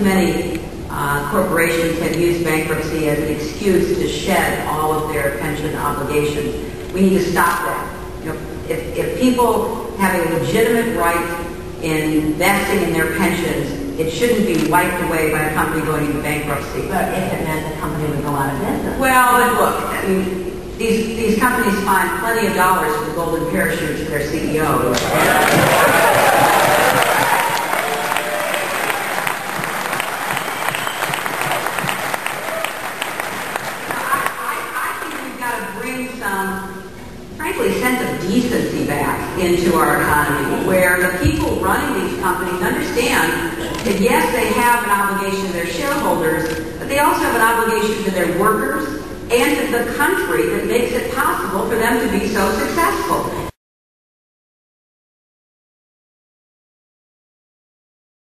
many corporations have used bankruptcy as an excuse to shed all of their pension obligations. We need to stop that. If people have a legitimate right in investing in their pensions, it shouldn't be wiped away by a company going into bankruptcy. But if it meant the company would go out of business. Well, but look, I mean, these companies find plenty of dollars for golden parachutes for their CEOs. Sense of decency back into our economy, where the people running these companies understand that yes, they have an obligation to their shareholders, but they also have an obligation to their workers and to the country that makes it possible for them to be so successful.